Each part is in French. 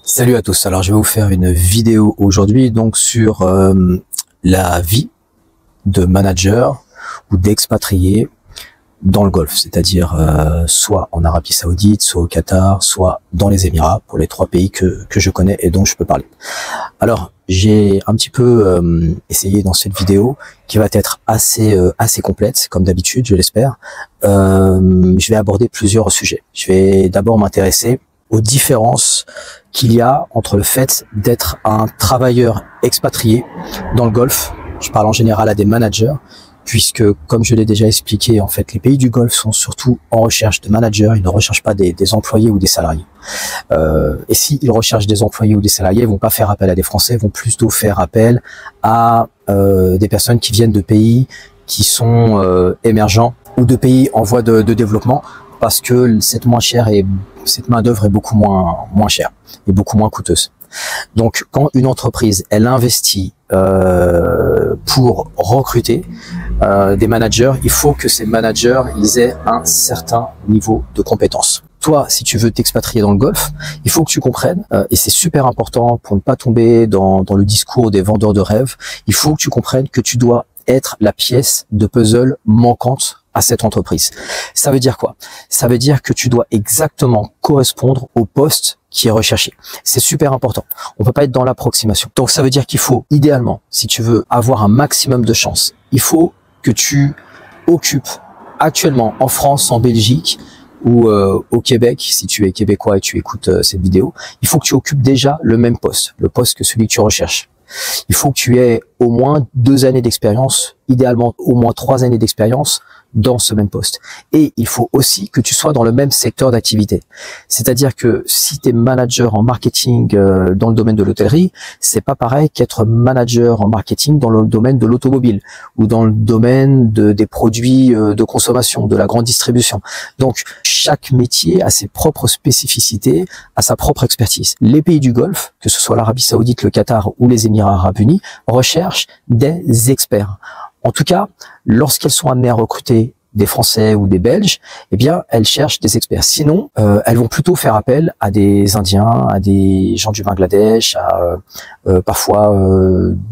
Salut à tous, alors je vais vous faire une vidéo aujourd'hui donc sur la vie de manager ou d'expatrié dans le Golfe, c'est-à-dire soit en Arabie Saoudite, soit au Qatar, soit dans les Émirats, pour les trois pays que je connais et dont je peux parler. Alors j'ai un petit peu essayé dans cette vidéo qui va être assez complète comme d'habitude, je l'espère. Je vais aborder plusieurs sujets. Je vais d'abord m'intéresser aux différences qu'il y a entre le fait d'être un travailleur expatrié dans le Golfe. Je parle en général à des managers, puisque, comme je l'ai déjà expliqué, en fait, les pays du Golfe sont surtout en recherche de managers. Ils ne recherchent pas des employés ou des salariés. Et s'ils recherchent des employés ou des salariés, ils vont pas faire appel à des Français, ils vont plutôt faire appel à des personnes qui viennent de pays qui sont émergents ou de pays en voie de développement, parce que cette main d'œuvre est beaucoup moins chère et beaucoup moins coûteuse. Donc, quand une entreprise elle investit pour recruter des managers, il faut que ces managers ils aient un certain niveau de compétence. Toi, si tu veux t'expatrier dans le Golfe, il faut que tu comprennes, et c'est super important pour ne pas tomber dans le discours des vendeurs de rêves, il faut que tu comprennes que tu dois être la pièce de puzzle manquante à cette entreprise. Ça veut dire quoi? Ça veut dire que tu dois exactement correspondre au poste qui est recherché. C'est super important. On peut pas être dans l'approximation. Donc ça veut dire qu'il faut, idéalement, si tu veux avoir un maximum de chance, il faut que tu occupes actuellement en France, en Belgique ou au Québec, si tu es québécois et tu écoutes cette vidéo, il faut que tu occupes déjà le même poste, le poste que celui que tu recherches. Il faut que tu aies au moins 2 années d'expérience, idéalement au moins 3 années d'expérience dans ce même poste. Et il faut aussi que tu sois dans le même secteur d'activité. C'est-à-dire que si tu es manager en marketing dans le domaine de l'hôtellerie, c'est pas pareil qu'être manager en marketing dans le domaine de l'automobile ou dans le domaine des produits de consommation, de la grande distribution. Donc, chaque métier a ses propres spécificités, a sa propre expertise. Les pays du Golfe, que ce soit l'Arabie Saoudite, le Qatar ou les Émirats Arabes Unis, recherchent des experts. En tout cas, lorsqu'elles sont amenées à recruter des Français ou des Belges, eh bien, elles cherchent des experts. Sinon, elles vont plutôt faire appel à des Indiens, à des gens du Bangladesh, à parfois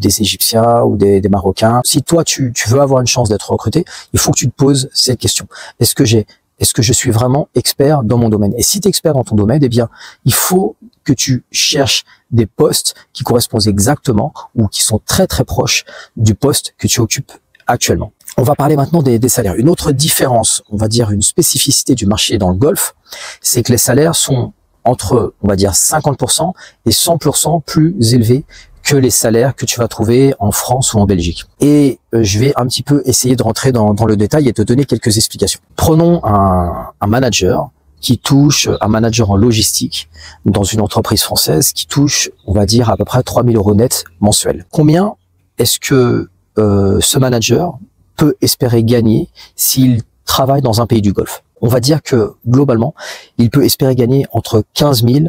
des Égyptiens ou des Marocains. Si toi, tu veux avoir une chance d'être recruté, il faut que tu te poses cette question. Est-ce que je suis vraiment expert dans mon domaine? Et si tu es expert dans ton domaine, eh bien, il faut que tu cherches des postes qui correspondent exactement ou qui sont très très proches du poste que tu occupes actuellement. On va parler maintenant des salaires. Une autre différence, on va dire une spécificité du marché dans le Golfe, c'est que les salaires sont entre, on va dire, 50% et 100% plus élevés que les salaires que tu vas trouver en France ou en Belgique. Et je vais un petit peu essayer de rentrer dans le détail et te donner quelques explications. Prenons un manager qui touche, un manager en logistique dans une entreprise française qui touche, on va dire, à peu près 3 000 € net mensuels. Combien est-ce que ce manager peut espérer gagner s'il travaille dans un pays du Golfe? On va dire que, globalement, il peut espérer gagner entre 15 000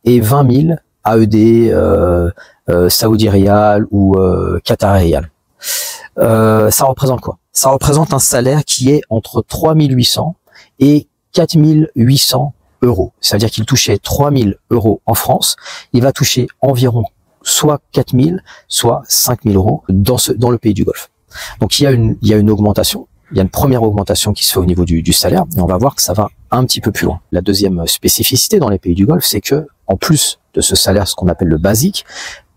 et 20 000 AED, Saudi Riyal ou Qatar Riyal. Ça représente quoi? Ça représente un salaire qui est entre 3 800 et 4 800 €. C'est-à-dire qu'il touchait 3 000 € en France, il va toucher environ soit 4 000, soit 5 000 € dans le pays du Golfe. Donc il y a une augmentation, il y a une première augmentation qui se fait au niveau du salaire, et on va voir que ça va un petit peu plus loin. La deuxième spécificité dans les pays du Golfe, c'est que en plus de ce salaire, ce qu'on appelle le basique,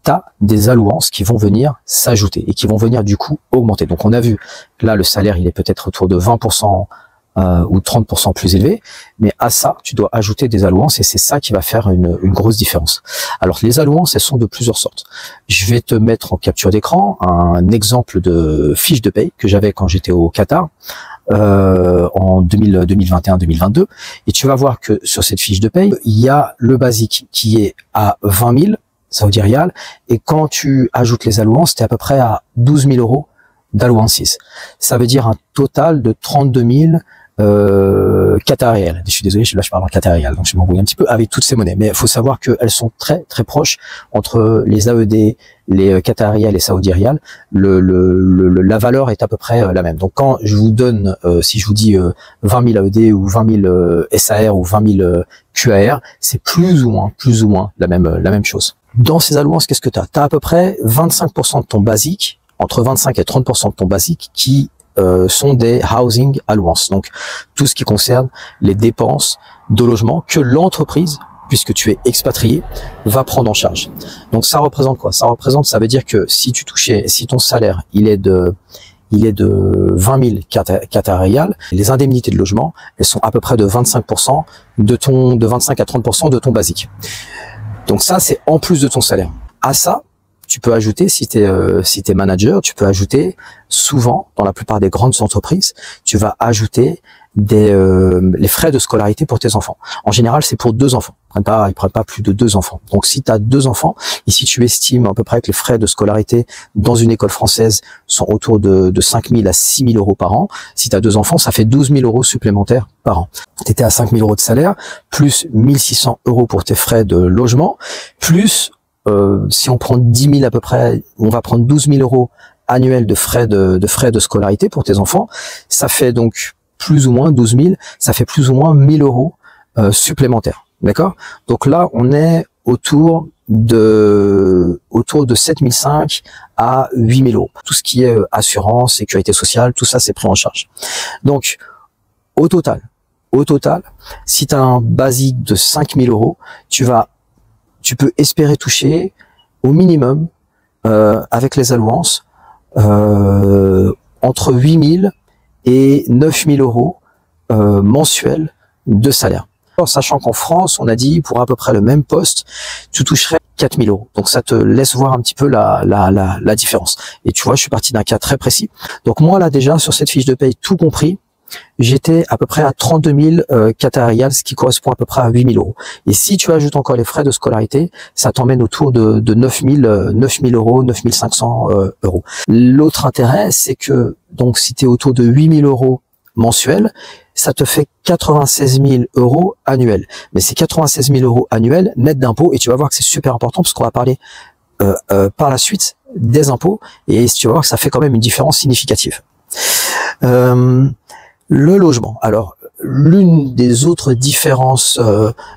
tu as des allowances qui vont venir s'ajouter et qui vont venir du coup augmenter. Donc on a vu là le salaire il est peut-être autour de 20% ou 30% plus élevé, mais à ça tu dois ajouter des allowances et c'est ça qui va faire une grosse différence. Alors les allowances elles sont de plusieurs sortes. Je vais te mettre en capture d'écran un exemple de fiche de paye que j'avais quand j'étais au Qatar en 2021-2022 et tu vas voir que sur cette fiche de paye il y a le basique qui est à 20 000 Saudi Riyal et quand tu ajoutes les allowances tu es à peu près à 12 000 € d'allowances. Ça veut dire un total de 32 000 Qatar-Rial. Je suis désolé, là je parle en Qatar-Rial, donc je m'embrouille un petit peu avec toutes ces monnaies. Mais il faut savoir qu'elles sont très très proches entre les AED, les Qatar-Rial et Saudi-Rial. La valeur est à peu près la même. Donc quand je vous donne, si je vous dis 20 000 AED ou 20 000 SAR ou 20 000 QAR, c'est plus ou moins la même chose. Dans ces allowances, qu'est-ce que tu as? Tu as à peu près 25% de ton basique, entre 25 et 30% de ton basique qui sont des housing allowances. Donc tout ce qui concerne les dépenses de logement que l'entreprise, puisque tu es expatrié, va prendre en charge. Donc ça représente quoi? Ça veut dire que si ton salaire il est de 20 000 Qatar-Rial, les indemnités de logement, elles sont à peu près de 25% de 25 à 30% de ton basique. Donc ça, c'est en plus de ton salaire. À ça, tu peux ajouter, si tu es manager, tu peux ajouter souvent, dans la plupart des grandes entreprises, tu vas ajouter les frais de scolarité pour tes enfants. En général, c'est pour 2 enfants. Ils prennent pas plus de 2 enfants. Donc, si tu as 2 enfants, et si tu estimes à peu près que les frais de scolarité dans une école française sont autour de 5 000 à 6 000 euros par an, si tu as 2 enfants, ça fait 12 000 euros supplémentaires par an. Tu étais à 5 000 euros de salaire, plus 1 600 euros pour tes frais de logement, plus si on prend 10 000 à peu près, on va prendre 12 000 euros annuels de frais de scolarité pour tes enfants. Ça fait donc plus ou moins 12 000, ça fait plus ou moins 1 000 euros supplémentaires. D'accord? Donc là, on est autour de 7 500 à 8 000 euros. Tout ce qui est assurance, sécurité sociale, tout ça, c'est pris en charge. Donc, au total, si tu as un basique de 5 000 euros, tu peux espérer toucher au minimum, avec les allowances, entre 8 000 et 9 000 euros mensuels de salaire. En sachant qu'en France, on a dit, pour à peu près le même poste, tu toucherais 4 000 euros. Donc ça te laisse voir un petit peu la différence. Et tu vois, je suis parti d'un cas très précis. Donc moi, là déjà, sur cette fiche de paye, tout compris, j'étais à peu près à 32 000 Qatar-Rial, ce qui correspond à peu près à 8 000 euros. Et si tu ajoutes encore les frais de scolarité, ça t'emmène autour de 9 000 euros, 9 500 euros. L'autre intérêt, c'est que donc si tu es autour de 8 000 euros mensuels, ça te fait 96 000 euros annuels. Mais c'est 96 000 euros annuels net d'impôts, et tu vas voir que c'est super important parce qu'on va parler par la suite des impôts, et tu vas voir que ça fait quand même une différence significative. Le logement. Alors, l'une des autres différences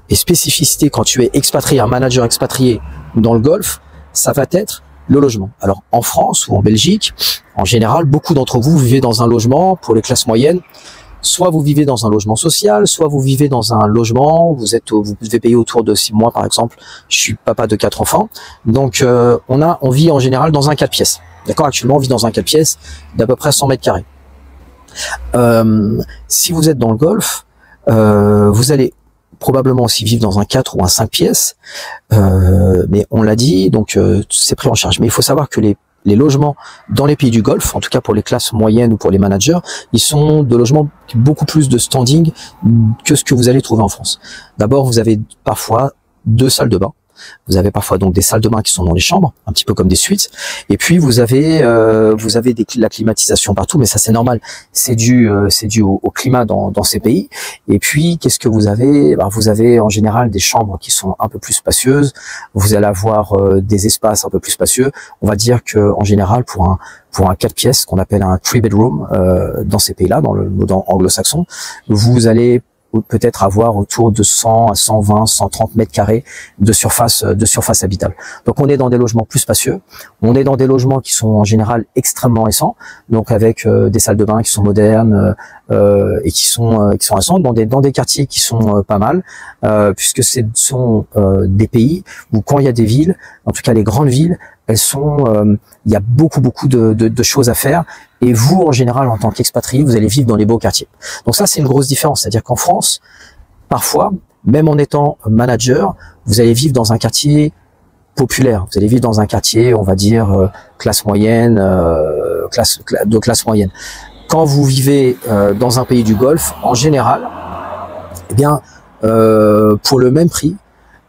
et spécificités quand tu es expatrié, un manager expatrié dans le Golfe, ça va être le logement. Alors, en France ou en Belgique, en général, beaucoup d'entre vous vivez dans un logement pour les classes moyennes. Soit vous vivez dans un logement social, soit vous vivez dans un logement, vous devez payer autour de 6 mois par exemple. Je suis papa de 4 enfants. Donc, on vit en général dans un 4 pièces. D'accord? Actuellement, on vit dans un 4 pièces d'à peu près 100 mètres carrés. Si vous êtes dans le Golfe, vous allez probablement aussi vivre dans un 4 ou un 5 pièces, mais on l'a dit, donc c'est pris en charge. Mais il faut savoir que les logements dans les pays du Golfe, en tout cas pour les classes moyennes ou pour les managers, ils sont de logements beaucoup plus de standing que ce que vous allez trouver en France. D'abord, vous avez parfois 2 salles de bain. Vous avez parfois donc des salles de bain qui sont dans les chambres, un petit peu comme des suites. Et puis vous avez la climatisation partout, mais ça c'est normal. C'est dû au climat dans ces pays. Et puis qu'est-ce que vous avez? Vous avez en général des chambres qui sont un peu plus spacieuses. Vous allez avoir des espaces un peu plus spacieux. On va dire que en général pour un 4 pièces qu'on appelle un 3 bedroom dans ces pays-là, dans le mode anglo-saxon, vous allez peut-être avoir autour de 100 à 120, 130 mètres carrés de surface habitable. Donc on est dans des logements plus spacieux, on est dans des logements qui sont en général extrêmement récents, donc avec des salles de bain qui sont modernes et qui sont récentes, dans des quartiers qui sont pas mal, puisque ce sont des pays où quand il y a des villes, en tout cas les grandes villes, elles sont, il y a beaucoup de choses à faire. Et vous, en général, en tant qu'expatrié, vous allez vivre dans les beaux quartiers. Donc ça, c'est une grosse différence. C'est-à-dire qu'en France, parfois, même en étant manager, vous allez vivre dans un quartier populaire. Vous allez vivre dans un quartier, on va dire, classe moyenne, de classe moyenne. Quand vous vivez dans un pays du Golfe, en général, eh bien, pour le même prix,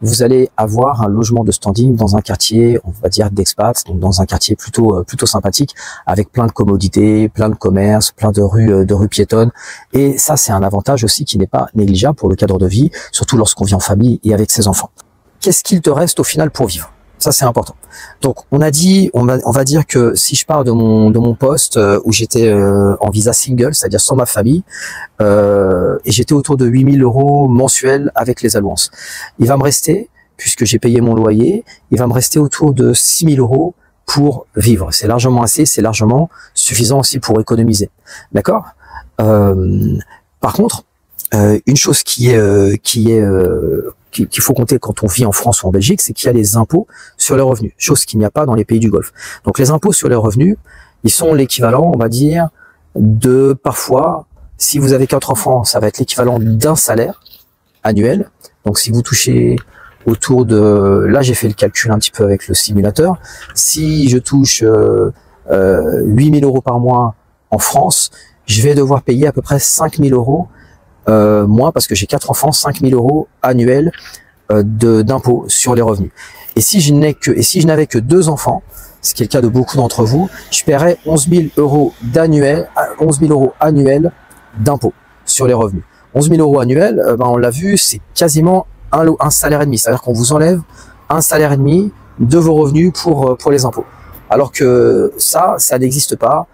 vous allez avoir un logement de standing dans un quartier, on va dire d'expat, donc dans un quartier plutôt sympathique, avec plein de commodités, plein de commerces, plein de rues piétonnes. Et ça, c'est un avantage aussi qui n'est pas négligeable pour le cadre de vie, surtout lorsqu'on vit en famille et avec ses enfants. Qu'est-ce qu'il te reste au final pour vivre? Ça, c'est important. Donc, on va dire que si je pars de mon poste où j'étais en visa single, c'est-à-dire sans ma famille, et j'étais autour de 8 000 € mensuels avec les allowances. Il va me rester, puisque j'ai payé mon loyer, il va me rester autour de 6 000 € pour vivre. C'est largement assez, c'est largement suffisant aussi pour économiser. D'accord? Par contre, une chose qu'il faut compter quand on vit en France ou en Belgique, c'est qu'il y a les impôts sur les revenus, chose qu'il n'y a pas dans les pays du Golfe. Donc les impôts sur les revenus, ils sont l'équivalent, on va dire, de parfois, si vous avez 4 enfants, ça va être l'équivalent d'un salaire annuel. Donc si vous touchez autour de, là j'ai fait le calcul un petit peu avec le simulateur, si je touche 8 000 € par mois en France, je vais devoir payer à peu près 5 000 € moi, parce que j'ai 4 enfants, 5 000 € annuels d'impôts sur les revenus. Et si je n'avais que 2 enfants, ce qui est le cas de beaucoup d'entre vous, je paierais 11 000 € annuels d'impôts sur les revenus. 11 000 € annuels, on l'a vu, c'est quasiment un salaire et demi. C'est-à-dire qu'on vous enlève un salaire et demi de vos revenus pour les impôts. Alors que ça n'existe pas.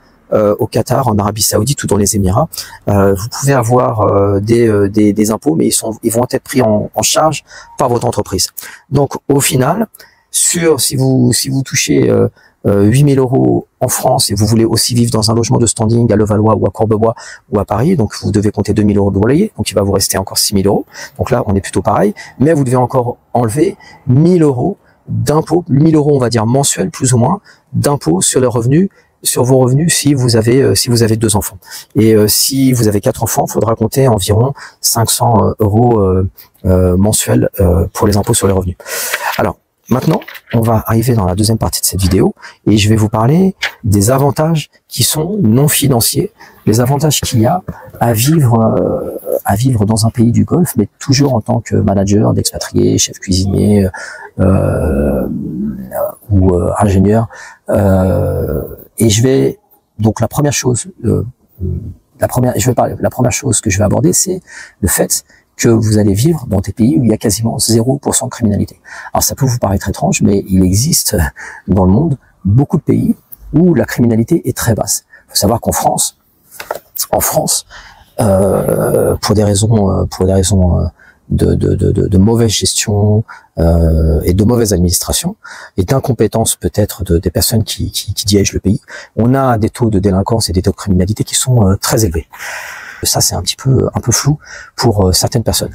Au Qatar, en Arabie Saoudite ou dans les Émirats, vous pouvez avoir des impôts, mais ils vont être pris en charge par votre entreprise. Donc, au final, si vous touchez 8 000 € en France et vous voulez aussi vivre dans un logement de standing à Levallois ou à Courbevoie ou à Paris, donc vous devez compter 2 000 € de loyer, donc il va vous rester encore 6 000 €. Donc là, on est plutôt pareil, mais vous devez encore enlever 1 000 € d'impôts, 1 000 € on va dire mensuels plus ou moins, d'impôts sur les revenus, sur vos revenus si vous avez 2 enfants. Et si vous avez 4 enfants, il faudra compter environ 500 € mensuels pour les impôts sur les revenus. Alors, maintenant, on va arriver dans la deuxième partie de cette vidéo et je vais vous parler des avantages qui sont non financiers, les avantages qu'il y a à vivre dans un pays du Golfe, mais toujours en tant que manager, d'expatrié, chef cuisinier ou ingénieur. Et je vais donc la première chose que je vais aborder, c'est le fait que vous allez vivre dans des pays où il y a quasiment 0% de criminalité. Alors ça peut vous paraître étrange, mais il existe dans le monde beaucoup de pays où la criminalité est très basse. Il faut savoir qu'en France, pour des raisons de mauvaise gestion et de mauvaise administration et d'incompétence peut-être des personnes qui dirigent le pays, on a des taux de délinquance et des taux de criminalité qui sont très élevés. Ça, c'est un peu flou pour certaines personnes.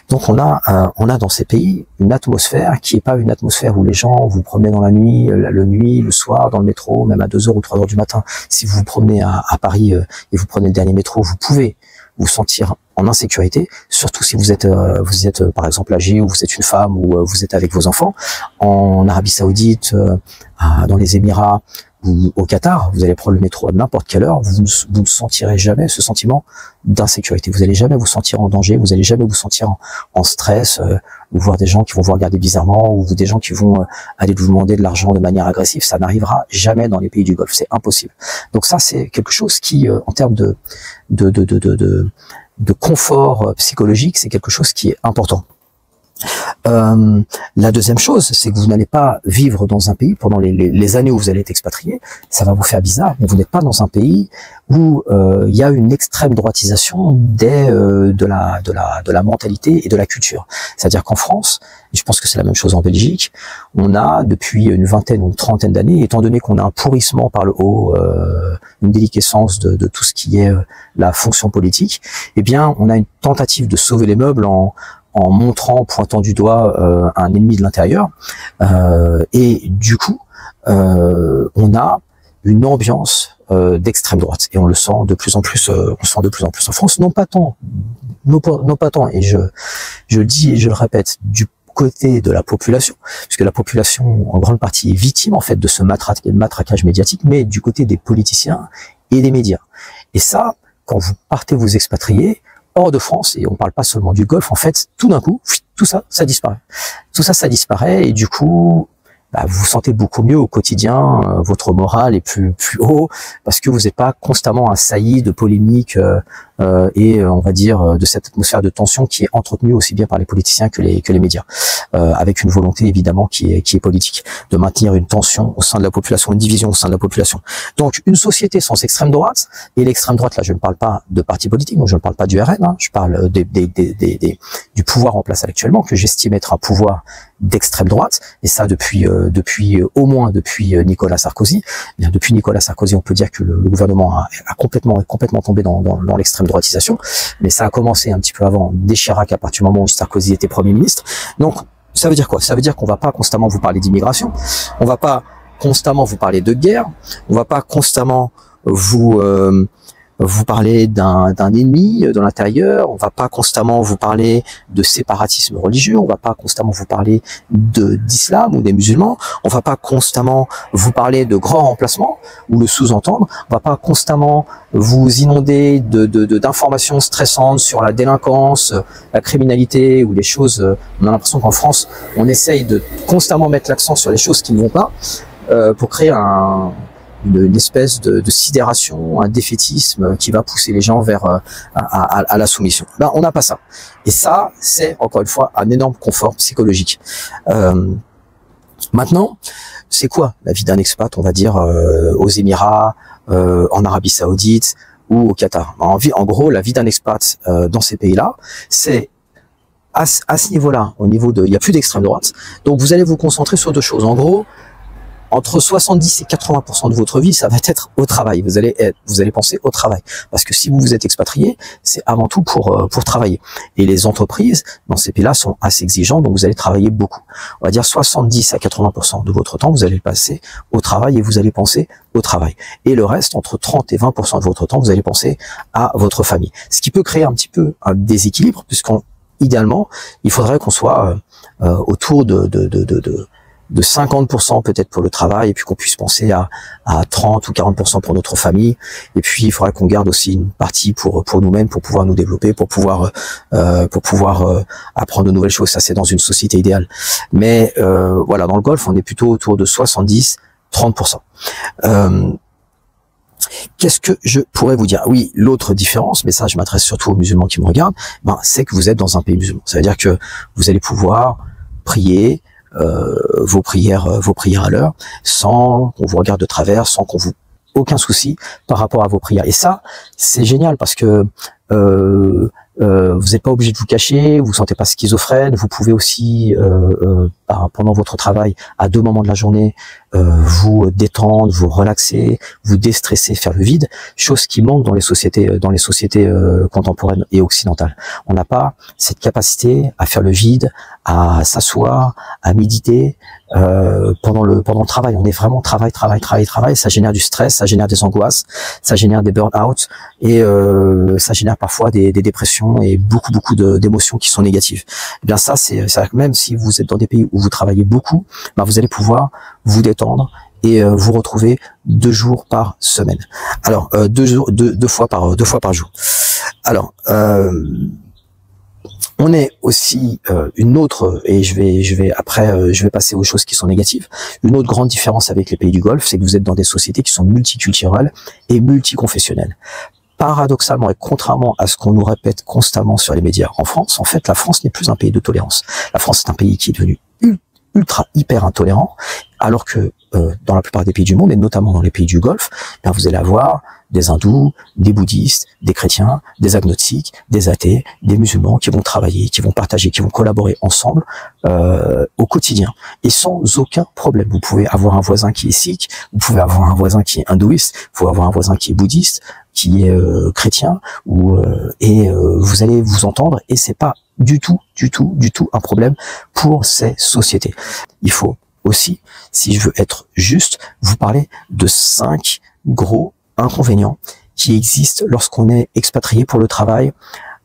Donc, on a dans ces pays une atmosphère qui est pas une atmosphère où les gens vous promenez dans la nuit, le soir, dans le métro, même à 2 h ou 3 h du matin. Si vous vous promenez à Paris et vous prenez le dernier métro, vous pouvez vous sentir en insécurité, surtout si vous êtes par exemple âgé ou vous êtes une femme ou vous êtes avec vos enfants. En Arabie Saoudite, dans les Émirats ou au Qatar, vous allez prendre le métro à n'importe quelle heure, vous ne sentirez jamais ce sentiment d'insécurité. Vous n'allez jamais vous sentir en danger, vous n'allez jamais vous sentir en stress, ou voir des gens qui vont vous regarder bizarrement, ou des gens qui vont aller vous demander de l'argent de manière agressive. Ça n'arrivera jamais dans les pays du Golfe, c'est impossible. Donc ça, c'est quelque chose qui, en termes de confort psychologique, c'est quelque chose qui est important. La deuxième chose, c'est que vous n'allez pas vivre dans un pays pendant les années où vous allez être expatrié. Ça va vous faire bizarre, mais vous n'êtes pas dans un pays où il y a une extrême droitisation de la mentalité et de la culture. C'est-à-dire qu'en France, et je pense que c'est la même chose en Belgique, on a depuis une vingtaine ou une trentaine d'années, étant donné qu'on a un pourrissement par le haut, une déliquescence de tout ce qui est la fonction politique, eh bien, on a une tentative de sauver les meubles en montrant, pointant du doigt un ennemi de l'intérieur, et du coup, on a une ambiance d'extrême droite, et on le sent de plus en plus, en France, non pas tant, et je le dis et je le répète, du côté de la population, puisque la population en grande partie est victime en fait de ce matraquage médiatique, mais du côté des politiciens et des médias. Et ça, quand vous partez vous expatrier, hors de France, et on parle pas seulement du Golfe, en fait, tout d'un coup, tout ça, ça disparaît. Tout ça, ça disparaît, et du coup, bah, vous vous sentez beaucoup mieux au quotidien, votre moral est plus haut, parce que vous n'êtes pas constamment assailli de polémiques et on va dire de cette atmosphère de tension qui est entretenue aussi bien par les politiciens que les médias, avec une volonté évidemment qui est politique, de maintenir une tension au sein de la population, une division au sein de la population. Donc une société sans extrême droite, et l'extrême droite là je ne parle pas de partis politiques, donc je ne parle pas du RN, hein, je parle du pouvoir en place actuellement, que j'estime être un pouvoir d'extrême droite, et ça depuis au moins depuis Nicolas Sarkozy. Bien, depuis Nicolas Sarkozy, on peut dire que le gouvernement est complètement tombé dans l'extrême droitisation, mais ça a commencé un petit peu avant, dès Chirac, à partir du moment où Sarkozy était Premier ministre. Donc ça veut dire quoi? Ça veut dire qu'on va pas constamment vous parler d'immigration, on va pas constamment vous parler de guerre, on va pas constamment vous parler d'un ennemi de l'intérieur, on va pas constamment vous parler de séparatisme religieux, on va pas constamment vous parler d'islam ou des musulmans, on va pas constamment vous parler de grands remplacements ou le sous-entendre, on va pas constamment vous inonder d'informations stressantes sur la délinquance, la criminalité ou les choses. On a l'impression qu'en France, on essaye de constamment mettre l'accent sur les choses qui ne vont pas pour créer une espèce de sidération, un défaitisme qui va pousser les gens vers à la soumission. Ben, on n'a pas ça. Et ça, c'est encore une fois un énorme confort psychologique. Maintenant, c'est quoi la vie d'un expat, on va dire, aux Émirats, en Arabie Saoudite ou au Qatar? En gros, la vie d'un expat dans ces pays-là, c'est à ce niveau-là, au niveau il n'y a plus d'extrême droite. Donc vous allez vous concentrer sur deux choses. En gros, entre 70 et 80% de votre vie, ça va être au travail. Vous allez penser au travail. Parce que si vous êtes expatrié, c'est avant tout pour travailler. Et les entreprises, dans ces pays-là, sont assez exigeantes, donc vous allez travailler beaucoup. On va dire 70 à 80% de votre temps, vous allez le passer au travail et vous allez penser au travail. Et le reste, entre 30 et 20% de votre temps, vous allez penser à votre famille. Ce qui peut créer un petit peu un déséquilibre, idéalement, il faudrait qu'on soit autour de 50% peut-être pour le travail, et puis qu'on puisse penser à 30 ou 40% pour notre famille. Et puis il faudrait qu'on garde aussi une partie pour nous-mêmes, pour pouvoir nous développer, pour pouvoir apprendre de nouvelles choses. Ça, c'est dans une société idéale. Mais voilà, dans le Golfe, on est plutôt autour de 70-30%. Qu'est-ce que je pourrais vous dire? Oui, l'autre différence, mais ça, je m'adresse surtout aux musulmans qui me regardent, c'est que vous êtes dans un pays musulman. Ça veut dire que vous allez pouvoir prier vos prières à l'heure, sans qu'on vous regarde de travers, sans qu'on vous aucun souci par rapport à vos prières. Et ça, c'est génial parce que vous n'êtes pas obligé de vous cacher, vous vous sentez pas schizophrène, vous pouvez aussi pendant votre travail, à deux moments de la journée, vous détendre, vous relaxer, vous déstresser, faire le vide, chose qui manque dans les sociétés contemporaines et occidentales. On n'a pas cette capacité à faire le vide, à s'asseoir, à méditer pendant le travail. On est vraiment travail. Ça génère du stress, ça génère des angoisses, ça génère des burn-out et ça génère parfois des dépressions et beaucoup d'émotions qui sont négatives. Et bien ça, c'est même si vous êtes dans des pays où vous travaillez beaucoup, vous allez pouvoir vous détendre et vous retrouver 2 jours par semaine. Alors deux fois par jour. Alors on est aussi une autre, et je vais passer aux choses qui sont négatives. Une autre grande différence avec les pays du Golfe, c'est que vous êtes dans des sociétés qui sont multiculturelles et multiconfessionnelles. Paradoxalement et contrairement à ce qu'on nous répète constamment sur les médias en France, en fait, la France n'est plus un pays de tolérance. La France est un pays qui est devenu hyper intolérant, alors que dans la plupart des pays du monde, et notamment dans les pays du Golfe, vous allez avoir des hindous, des bouddhistes, des chrétiens, des agnostiques, des athées, des musulmans qui vont travailler, qui vont partager, qui vont collaborer ensemble au quotidien et sans aucun problème. Vous pouvez avoir un voisin qui est sikh, vous pouvez avoir un voisin qui est hindouiste, vous pouvez avoir un voisin qui est bouddhiste, qui est chrétien, et vous allez vous entendre, et c'est pas du tout un problème pour ces sociétés. Il faut aussi, si je veux être juste, vous parler de 5 gros inconvénients qui existent lorsqu'on est expatrié pour le travail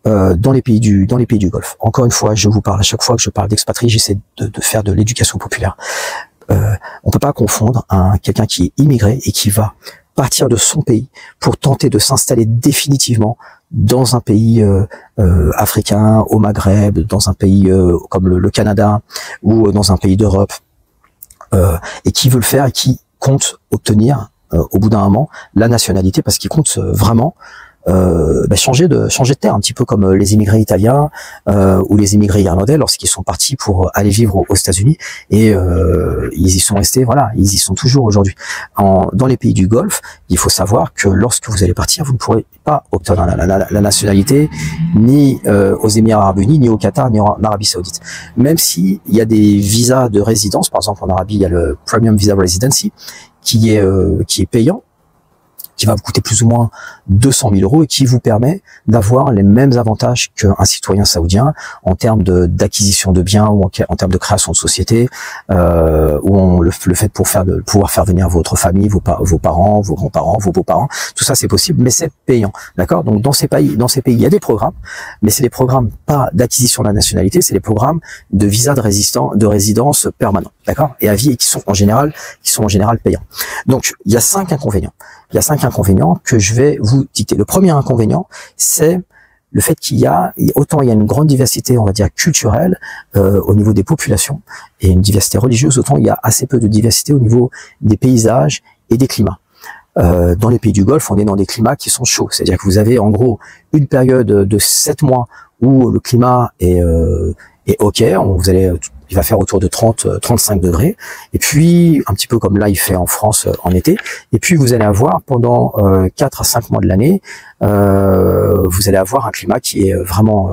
dans les pays du Golfe. Encore une fois, je vous parle, à chaque fois que je parle d'expatrié, j'essaie de faire de l'éducation populaire. On peut pas confondre quelqu'un qui est immigré et qui va partir de son pays pour tenter de s'installer définitivement dans un pays africain, au Maghreb, dans un pays comme le Canada ou dans un pays d'Europe, et qui veut le faire et qui compte obtenir au bout d'un moment la nationalité, parce qu'il compte vraiment changer de terre, un petit peu comme les immigrés italiens ou les immigrés irlandais lorsqu'ils sont partis pour aller vivre aux États-Unis, et ils y sont restés, voilà, ils y sont toujours aujourd'hui. Dans les pays du Golfe, il faut savoir que lorsque vous allez partir, vous ne pourrez pas obtenir la nationalité ni aux Émirats Arabes Unis, ni au Qatar, ni en Arabie Saoudite. Même si il y a des visas de résidence, par exemple en Arabie, il y a le Premium Visa Residency qui est payant, qui va vous coûter plus ou moins 200 000 euros et qui vous permet d'avoir les mêmes avantages qu'un citoyen saoudien en termes d'acquisition de biens ou en termes de création de société, ou le fait de pouvoir faire venir votre famille, vos parents, vos grands-parents, vos beaux-parents. Tout ça c'est possible, mais c'est payant, d'accord? Donc dans ces pays, il y a des programmes, mais c'est des programmes pas d'acquisition de la nationalité, c'est des programmes de visa de résidence permanent, d'accord? Et à vie, et qui sont en général payants. Donc il y a 5 inconvénients. Il y a 5 inconvénients que je vais vous dicter. Le premier inconvénient, c'est le fait autant il y a une grande diversité, on va dire, culturelle au niveau des populations et une diversité religieuse, autant il y a assez peu de diversité au niveau des paysages et des climats. Dans les pays du Golfe, on est dans des climats qui sont chauds. C'est-à-dire que vous avez en gros une période de 7 mois où le climat est ok, il va faire autour de 35 degrés, et puis un petit peu comme là il fait en France en été, et puis vous allez avoir pendant 4 à 5 mois de l'année, vous allez avoir un climat qui est vraiment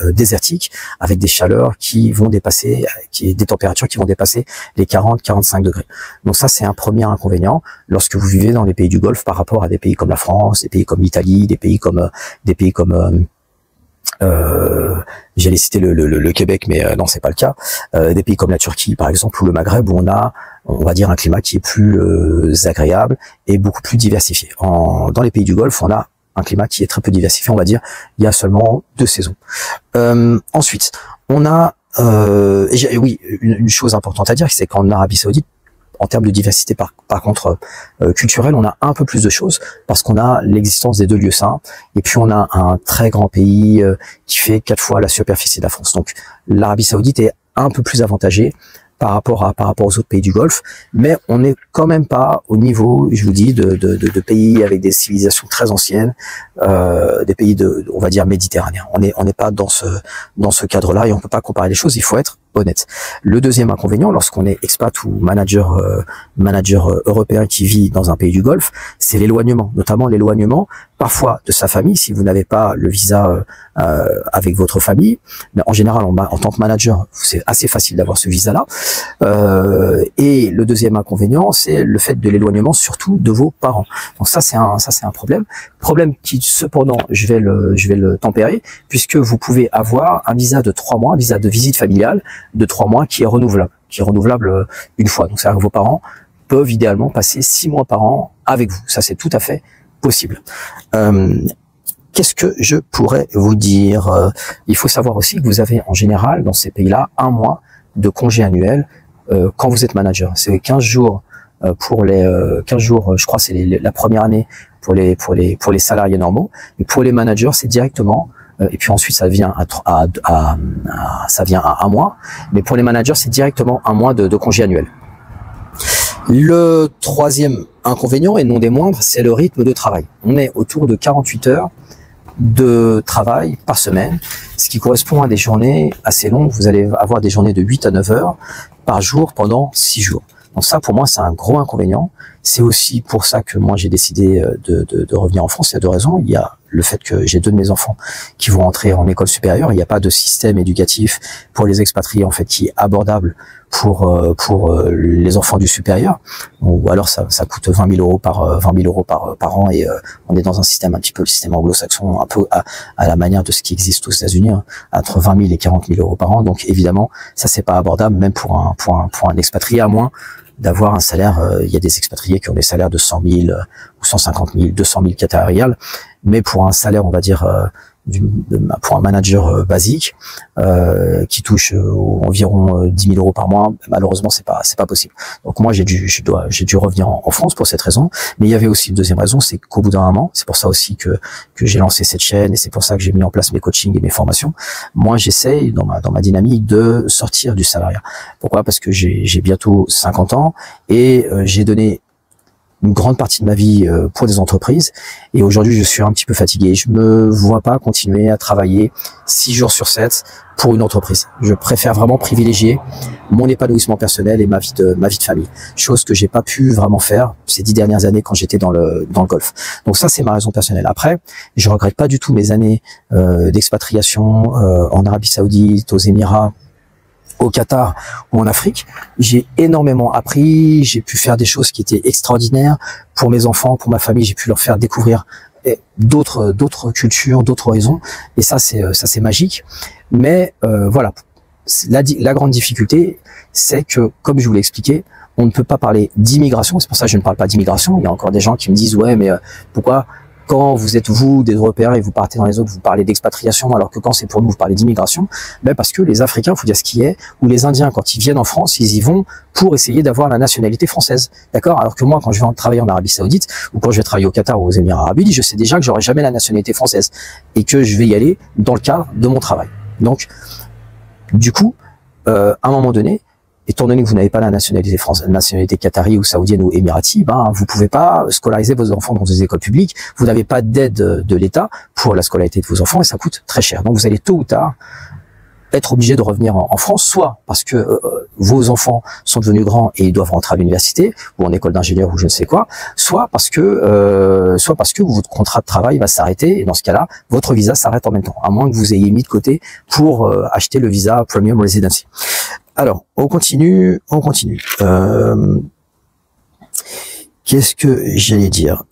désertique, avec des chaleurs qui vont dépasser, des températures qui vont dépasser les 40-45 degrés. Donc ça c'est un premier inconvénient lorsque vous vivez dans les pays du Golfe par rapport à des pays comme la France, des pays comme l'Italie, des pays comme j'allais citer le Québec, mais non, c'est pas le cas. Des pays comme la Turquie, par exemple, ou le Maghreb, où on va dire un climat qui est plus agréable et beaucoup plus diversifié. Dans les pays du Golfe, on a un climat qui est très peu diversifié, on va dire. Il y a seulement 2 saisons. Ensuite, on a oui, une chose importante à dire, c'est qu'en Arabie Saoudite, en termes de diversité, par contre, culturelle, on a un peu plus de choses parce qu'on a l'existence des 2 lieux saints, et puis on a un très grand pays qui fait 4 fois la superficie de la France. Donc l'Arabie Saoudite est un peu plus avantagée par rapport aux autres pays du Golfe, mais on n'est quand même pas au niveau, je vous dis, de pays avec des civilisations très anciennes, des pays on va dire méditerranéens. On n'est pas dans ce cadre-là, et on peut pas comparer les choses. Il faut être honnête. Le deuxième inconvénient, lorsqu'on est expat ou manager européen qui vit dans un pays du Golfe, c'est l'éloignement, notamment l'éloignement parfois de sa famille. Si vous n'avez pas le visa avec votre famille, mais en général, en tant que manager, c'est assez facile d'avoir ce visa-là. Et le deuxième inconvénient, c'est le fait de l'éloignement, surtout de vos parents. Donc ça, c'est un problème qui, cependant, je vais le tempérer, puisque vous pouvez avoir un visa de 3 mois, un visa de visite familiale de 3 mois qui est renouvelable une fois. Donc c'est-à-dire que vos parents peuvent idéalement passer 6 mois par an avec vous. Ça, c'est tout à fait possible. Qu'est-ce que je pourrais vous dire? Il faut savoir aussi que vous avez en général dans ces pays-là 1 mois de congé annuel quand vous êtes manager. C'est 15 jours pour les 15 jours, je crois, c'est la première année pour les salariés normaux. Mais pour les managers, c'est directement et puis ensuite ça vient à 1 mois. Mais pour les managers, c'est directement 1 mois de congé annuel. Le troisième inconvénient, et non des moindres, c'est le rythme de travail. On est autour de 48 heures de travail par semaine, ce qui correspond à des journées assez longues. Vous allez avoir des journées de 8 à 9 heures par jour pendant 6 jours. Donc ça, pour moi, c'est un gros inconvénient. C'est aussi pour ça que moi, j'ai décidé de revenir en France. Il y a 2 raisons. Il y a le fait que j'ai 2 de mes enfants qui vont entrer en école supérieure. Il n'y a pas de système éducatif pour les expatriés, en fait, qui est abordable pour les enfants du supérieur. Ou alors, ça coûte 20 000 euros par an, et on est dans un système un petit peu le système anglo-saxon, un peu à la manière de ce qui existe aux États-Unis, hein, entre 20 000 et 40 000 euros par an. Donc, évidemment, ça, c'est pas abordable, même pour un expatrié, à moins d'avoir un salaire. Il y a des expatriés qui ont des salaires de 100 000 ou 150 000, 200 000 qatari riyals, mais pour un salaire, on va dire, pour un manager basique qui touche environ 10 000 euros par mois, malheureusement c'est pas possible. Donc moi j'ai dû revenir en France pour cette raison. Mais il y avait aussi une deuxième raison, c'est qu'au bout d'un moment, c'est pour ça aussi que j'ai lancé cette chaîne et c'est pour ça que j'ai mis en place mes coachings et mes formations. Moi j'essaye dans ma dynamique de sortir du salariat. Pourquoi? Parce que j'ai bientôt 50 ans et j'ai donné une grande partie de ma vie pour des entreprises et aujourd'hui je suis un petit peu fatigué. Je me vois pas continuer à travailler 6 jours sur 7 pour une entreprise. Je préfère vraiment privilégier mon épanouissement personnel et ma vie de famille. Chose que j'ai pas pu vraiment faire ces 10 dernières années quand j'étais dans le golf. Donc ça c'est ma raison personnelle. Après, je regrette pas du tout mes années d'expatriation en Arabie Saoudite, aux Émirats, au Qatar ou en Afrique. J'ai énormément appris, j'ai pu faire des choses qui étaient extraordinaires pour mes enfants, pour ma famille. J'ai pu leur faire découvrir d'autres cultures, d'autres horizons, et ça c'est magique. Mais voilà, la grande difficulté, c'est que, comme je vous l'ai expliqué, on ne peut pas parler d'immigration. C'est pour ça que je ne parle pas d'immigration. Il y a encore des gens qui me disent ouais, mais pourquoi quand vous êtes des Européens et vous partez dans les autres, vous parlez d'expatriation, alors que quand c'est pour nous, vous parlez d'immigration? Ben parce que les Africains, faut dire ce qui est, ou les Indiens, quand ils viennent en France, ils y vont pour essayer d'avoir la nationalité française, d'accord? Alors que moi, quand je vais travailler en Arabie Saoudite, ou quand je vais travailler au Qatar ou aux Émirats Arabes Unis, je sais déjà que j'aurai jamais la nationalité française, et que je vais y aller dans le cadre de mon travail. Donc, du coup, à un moment donné, étant donné que vous n'avez pas la nationalité française, la nationalité qatari ou saoudienne ou émirati, ben vous pouvez pas scolariser vos enfants dans des écoles publiques. Vous n'avez pas d'aide de l'État pour la scolarité de vos enfants et ça coûte très cher. Donc vous allez tôt ou tard être obligé de revenir en France, soit parce que vos enfants sont devenus grands et ils doivent rentrer à l'université ou en école d'ingénieur ou je ne sais quoi, soit parce que votre contrat de travail va s'arrêter et dans ce cas-là, votre visa s'arrête en même temps, à moins que vous ayez mis de côté pour acheter le visa Premium Residency. Alors, on continue. Qu'est-ce que j'allais dire?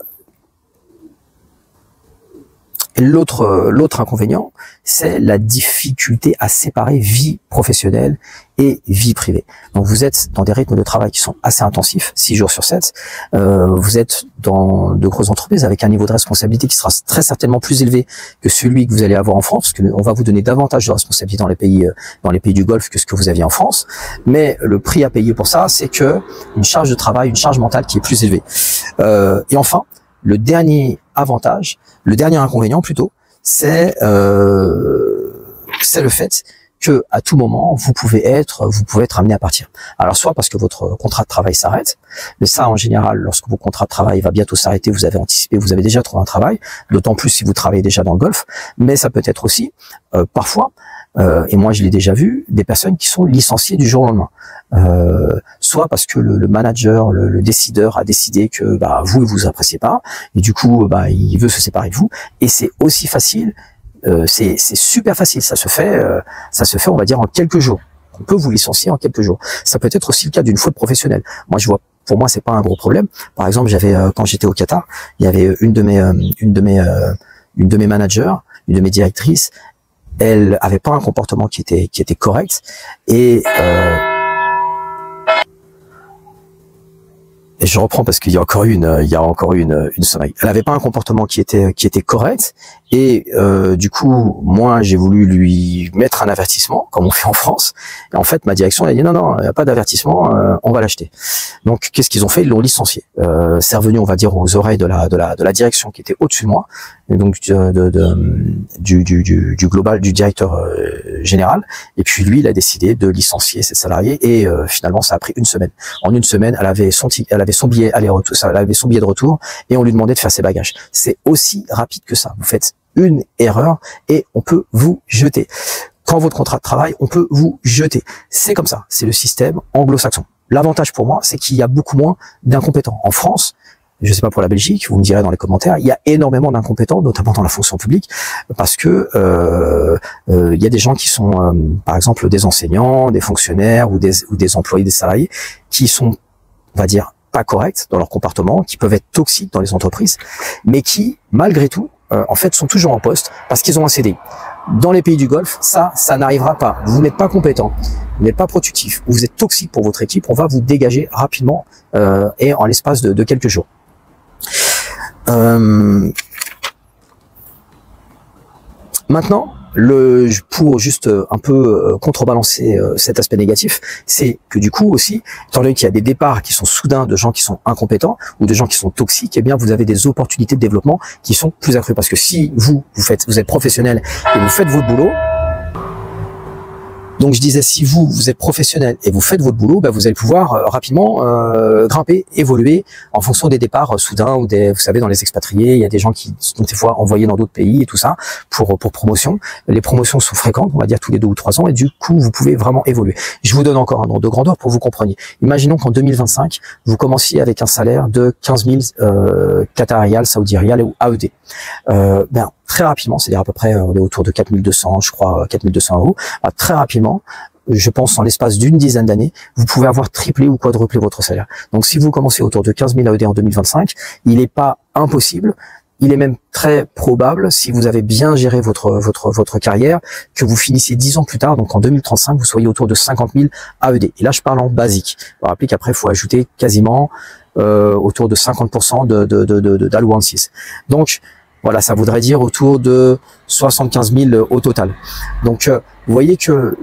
L'autre inconvénient, c'est la difficulté à séparer vie professionnelle et vie privée. Donc vous êtes dans des rythmes de travail qui sont assez intensifs, 6 jours sur 7. Vous êtes dans de grosses entreprises avec un niveau de responsabilité qui sera très certainement plus élevé que celui que vous allez avoir en France, parce qu'on va vous donner davantage de responsabilités dans les pays du Golfe que ce que vous aviez en France. Mais le prix à payer pour ça, c'est que une charge de travail, une charge mentale qui est plus élevée. Et enfin, le dernier inconvénient plutôt, c'est le fait que à tout moment vous pouvez être amené à partir. Alors soit parce que votre contrat de travail s'arrête, mais ça en général lorsque votre contrat de travail va bientôt s'arrêter, vous avez anticipé, vous avez déjà trouvé un travail, d'autant plus si vous travaillez déjà dans le Golfe, mais ça peut être aussi parfois, et moi je l'ai déjà vu, des personnes qui sont licenciées du jour au lendemain. Soit parce que le manager, le décideur a décidé que vous appréciez pas et du coup il veut se séparer de vous, et c'est aussi facile, c'est super facile, ça se fait on va dire en quelques jours. On peut vous licencier en quelques jours. Ça peut être aussi le cas d'une faute professionnelle. Pour moi c'est pas un gros problème. Par exemple, quand j'étais au Qatar, il y avait une de mes managers, une de mes directrices, elle avait pas un comportement qui était correct et je reprends parce qu'il y a encore une sonnerie. Elle avait pas un comportement qui était correct et du coup moi j'ai voulu lui mettre un avertissement comme on fait en France, et en fait ma direction elle a dit non, il n'y a pas d'avertissement, on va l'acheter. Donc qu'est-ce qu'ils ont fait? Ils l'ont licencié. C'est revenu on va dire aux oreilles de la direction qui était au-dessus de moi, et donc du global, du directeur général, et puis lui il a décidé de licencier cette salariée et finalement ça a pris une semaine. En une semaine elle avait son billet aller-retour, elle avait son billet de retour et on lui demandait de faire ses bagages. C'est aussi rapide que ça. Vous faites une erreur et on peut vous jeter. Quand votre contrat de travail, on peut vous jeter. C'est comme ça. C'est le système anglo-saxon. L'avantage pour moi, c'est qu'il y a beaucoup moins d'incompétents. En France, je sais pas pour la Belgique, vous me direz dans les commentaires, il y a énormément d'incompétents, notamment dans la fonction publique, parce que il y a des gens qui sont, par exemple, des enseignants, des fonctionnaires ou des employés, des salariés, qui sont, on va dire, pas corrects dans leur comportement, qui peuvent être toxiques dans les entreprises, mais qui, malgré tout, en fait, sont toujours en poste parce qu'ils ont un CDI. Dans les pays du Golfe, ça n'arrivera pas. Vous n'êtes pas compétent, vous n'êtes pas productif, vous êtes toxique pour votre équipe, on va vous dégager rapidement et en l'espace de quelques jours. Maintenant, pour juste un peu contrebalancer cet aspect négatif, c'est que du coup aussi, étant donné qu'il y a des départs qui sont soudains de gens qui sont incompétents ou de gens qui sont toxiques, eh bien vous avez des opportunités de développement qui sont plus accrues. Parce que si vous êtes professionnel et vous faites votre boulot, donc je disais, si vous êtes professionnel et vous faites votre boulot, bah, vous allez pouvoir rapidement grimper, évoluer en fonction des départs soudains ou vous savez, dans les expatriés, il y a des gens qui sont des fois envoyés dans d'autres pays et tout ça pour promotion. Les promotions sont fréquentes, on va dire tous les 2 ou 3 ans, et du coup vous pouvez vraiment évoluer. Je vous donne encore un ordre de grandeur pour que vous compreniez. Imaginons qu'en 2025, vous commenciez avec un salaire de 15 000 Qatar Riyal, Saoudi Riyal ou AED. Très rapidement, c'est-à-dire à peu près, on est autour de 4200, je crois, 4200 euros. Très rapidement, je pense en l'espace d'une dizaine d'années, vous pouvez avoir triplé ou quadruplé votre salaire. Donc si vous commencez autour de 15 000 AED en 2025, il n'est pas impossible, il est même très probable, si vous avez bien géré votre carrière, que vous finissiez 10 ans plus tard, donc en 2035, vous soyez autour de 50 000 AED. Et là, je parle en basique. Vous rappelez qu'après, il faut ajouter quasiment autour de 50% d'allowances. Donc, voilà, ça voudrait dire autour de 75 000 au total. Donc, vous voyez que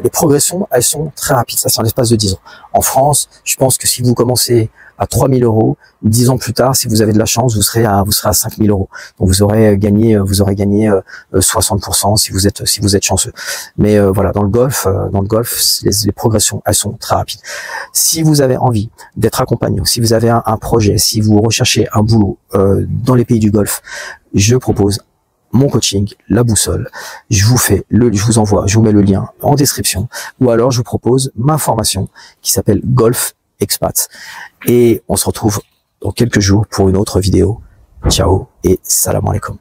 les progressions, elles sont très rapides. Ça, c'est en l'espace de 10 ans. En France, je pense que si vous commencez à 3 000 euros, 10 ans plus tard, si vous avez de la chance, vous serez à 5 000 euros. Donc, vous aurez gagné 60% si vous êtes chanceux. Mais voilà, dans le golf, les progressions, elles sont très rapides. Si vous avez envie d'être accompagné, ou si vous avez un projet, si vous recherchez un boulot dans les pays du Golfe, je propose mon coaching, la boussole. Je vous mets le lien en description, ou alors je vous propose ma formation qui s'appelle Golf Expat. Et on se retrouve dans quelques jours pour une autre vidéo. Ciao et salam alaikum.